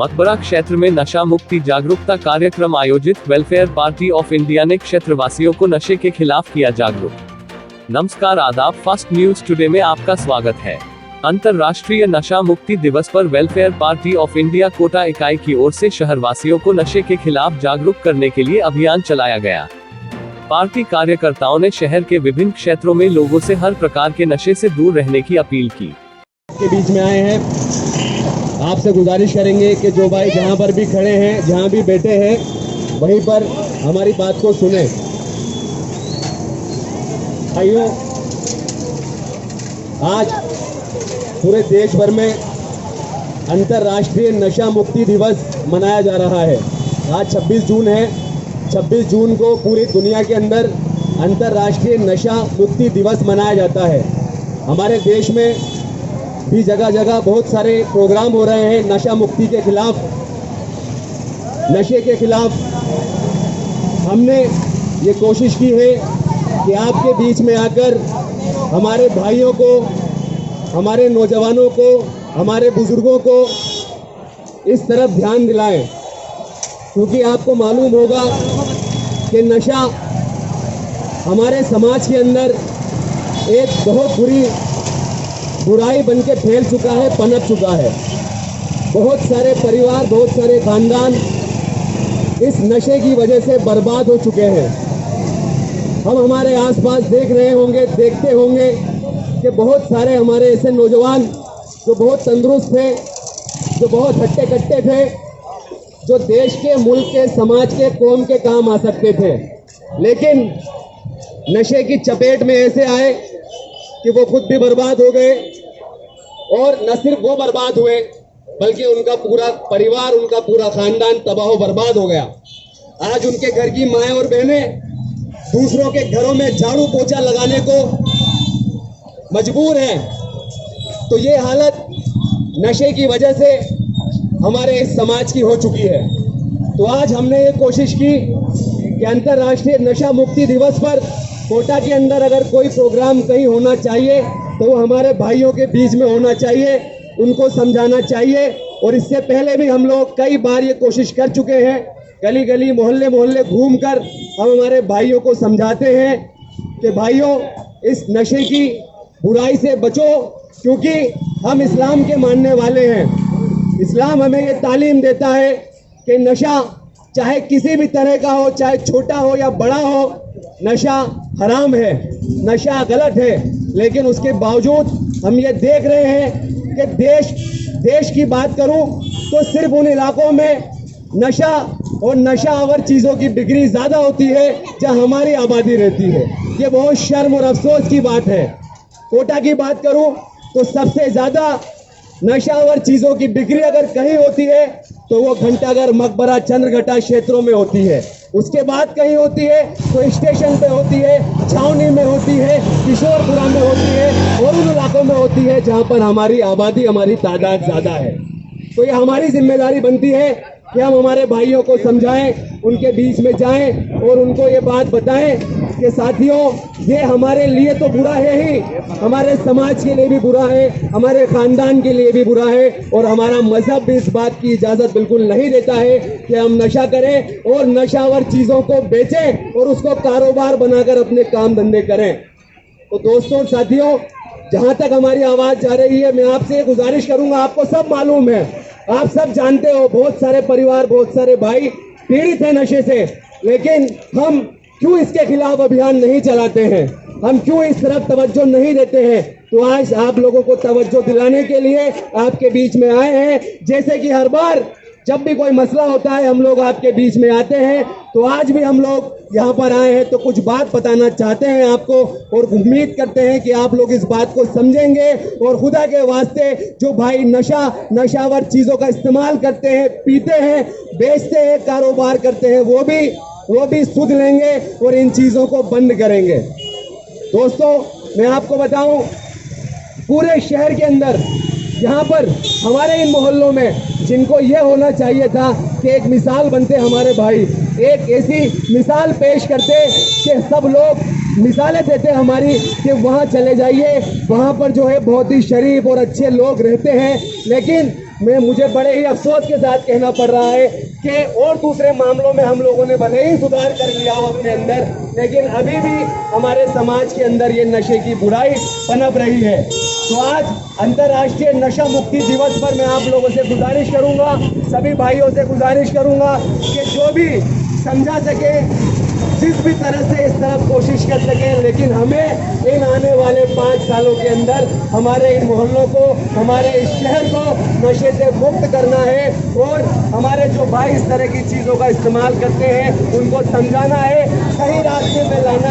मकबरा क्षेत्र में नशा मुक्ति जागरूकता कार्यक्रम आयोजित। वेलफेयर पार्टी ऑफ इंडिया ने क्षेत्रवासियों को नशे के खिलाफ किया जागरूक। नमस्कार, आदाब। फास्ट न्यूज टुडे में आपका स्वागत है। अंतर्राष्ट्रीय नशा मुक्ति दिवस पर welfare party of India quota इकाई की ओर से शहरवासियों को नशे के खिलाफ जागरूक करने के लिए अभियान चलाया गया। पार्टी कार्यकर्ताओं ने शहर के विभिन्न क्षेत्रों में लोगों से हर प्रकार के नशे से दूर रहने की अपील की। के बीच में आए हैं, आपसे गुजारिश करेंगे कि जो भाई जहां पर भी खड़े हैं, जहां भी बैठे हैं, वहीं पर हमारी बात को सुने। भाइयों, आज पूरे देश भर में अंतर्राष्ट्रीय नशा मुक्ति दिवस मनाया जा रहा है। आज 26 जून है। 26 जून को पूरी दुनिया के अंदर अंतर्राष्ट्रीय नशा मुक्ति दिवस मनाया जाता है। हमारे देश में भी जगह जगह बहुत सारे प्रोग्राम हो रहे हैं नशा मुक्ति के खिलाफ, नशे के खिलाफ। हमने ये कोशिश की है कि आपके बीच में आकर हमारे भाइयों को, हमारे नौजवानों को, हमारे बुजुर्गों को इस तरफ ध्यान दिलाएं, क्योंकि आपको मालूम होगा कि नशा हमारे समाज के अंदर एक बहुत बुरी बुराई बन के फैल चुका है, पनप चुका है। बहुत सारे परिवार, बहुत सारे खानदान इस नशे की वजह से बर्बाद हो चुके हैं। हम हमारे आसपास देख रहे होंगे, देखते होंगे कि बहुत सारे हमारे ऐसे नौजवान जो बहुत तंदुरुस्त थे, जो बहुत हट्टे कट्टे थे, जो देश के, मुल्क के, समाज के, कौम के काम आ सकते थे, लेकिन नशे की चपेट में ऐसे आए कि वो खुद भी बर्बाद हो गए। और न सिर्फ वो बर्बाद हुए, बल्कि उनका पूरा परिवार, उनका पूरा खानदान तबाह बर्बाद हो गया। आज उनके घर की माएं और बहनें दूसरों के घरों में झाड़ू पोछा लगाने को मजबूर हैं। तो ये हालत नशे की वजह से हमारे इस समाज की हो चुकी है। तो आज हमने ये कोशिश की कि अंतर्राष्ट्रीय नशा मुक्ति दिवस पर कोटा के अंदर अगर कोई प्रोग्राम कहीं होना चाहिए तो वो हमारे भाइयों के बीच में होना चाहिए, उनको समझाना चाहिए। और इससे पहले भी हम लोग कई बार ये कोशिश कर चुके हैं। गली गली, मोहल्ले मोहल्ले घूमकर हम हमारे भाइयों को समझाते हैं कि भाइयों, इस नशे की बुराई से बचो, क्योंकि हम इस्लाम के मानने वाले हैं। इस्लाम हमें ये तालीम देता है कि नशा चाहे किसी भी तरह का हो, चाहे छोटा हो या बड़ा हो, नशा हराम है, नशा गलत है। लेकिन उसके बावजूद हम ये देख रहे हैं कि देश की बात करूं तो सिर्फ उन इलाकों में नशा और नशावर चीज़ों की बिक्री ज़्यादा होती है जहां हमारी आबादी रहती है। ये बहुत शर्म और अफसोस की बात है। कोटा की बात करूं तो सबसे ज़्यादा नशावर चीज़ों की बिक्री अगर कहीं होती है तो वो घंटाघर, मकबरा, चंद्रघटा क्षेत्रों में होती है। उसके बाद कहीं होती है तो स्टेशन पे होती है, छावनी में होती है, किशोरपुरा में होती है, और उन इलाकों में होती है जहां पर हमारी आबादी, हमारी तादाद ज़्यादा है। तो ये हमारी जिम्मेदारी बनती है कि हम हमारे भाइयों को समझाएं, उनके बीच में जाएं और उनको ये बात बताएं कि साथियों, ये हमारे लिए तो बुरा है ही, हमारे समाज के लिए भी बुरा है, हमारे खानदान के लिए भी बुरा है, और हमारा मजहब भी इस बात की इजाज़त बिल्कुल नहीं देता है कि हम नशा करें और नशावर चीज़ों को बेचें और उसको कारोबार बनाकर अपने काम धंधे करें। तो दोस्तों, साथियों, जहाँ तक हमारी आवाज़ जा रही है, मैं आपसे गुजारिश करूँगा, आपको सब मालूम है, आप सब जानते हो, बहुत सारे परिवार, बहुत सारे भाई पीड़ित हैं नशे से, लेकिन हम क्यों इसके खिलाफ अभियान नहीं चलाते हैं? हम क्यों इस तरफ तवज्जो नहीं देते हैं? तो आज आप लोगों को तवज्जो दिलाने के लिए आपके बीच में आए हैं। जैसे कि हर बार जब भी कोई मसला होता है हम लोग आपके बीच में आते हैं, तो आज भी हम लोग यहाँ पर आए हैं तो कुछ बात बताना चाहते हैं आपको, और उम्मीद करते हैं कि आप लोग इस बात को समझेंगे। और खुदा के वास्ते जो भाई नशावर चीज़ों का इस्तेमाल करते हैं, पीते हैं, बेचते हैं, कारोबार करते हैं, वो भी सुध लेंगे और इन चीज़ों को बंद करेंगे। दोस्तों, मैं आपको बताऊं, पूरे शहर के अंदर यहाँ पर हमारे इन मोहल्लों में जिनको ये होना चाहिए था कि एक मिसाल बनते हमारे भाई, एक ऐसी मिसाल पेश करते कि सब लोग मिसालें देते हमारी कि वहाँ चले जाइए, वहाँ पर जो है बहुत ही शरीफ और अच्छे लोग रहते हैं, लेकिन में मुझे बड़े ही अफसोस के साथ कहना पड़ रहा है कि और दूसरे मामलों में हम लोगों ने भले ही सुधार कर लिया हो अपने अंदर, लेकिन अभी भी हमारे समाज के अंदर ये नशे की बुराई पनप रही है। तो आज अंतर्राष्ट्रीय नशा मुक्ति दिवस पर मैं आप लोगों से गुजारिश करूंगा, सभी भाइयों से गुजारिश करूंगा कि जो भी समझा सके, जिस भी तरह से इस तरफ कोशिश कर सके, लेकिन हमें इन आने वाले 5 सालों के अंदर हमारे इन मोहल्लों को, हमारे इस शहर को नशे से मुक्त करना है और हमारे जो भाई इस तरह की चीज़ों का इस्तेमाल करते हैं उनको समझाना है, सही रास्ते में लाना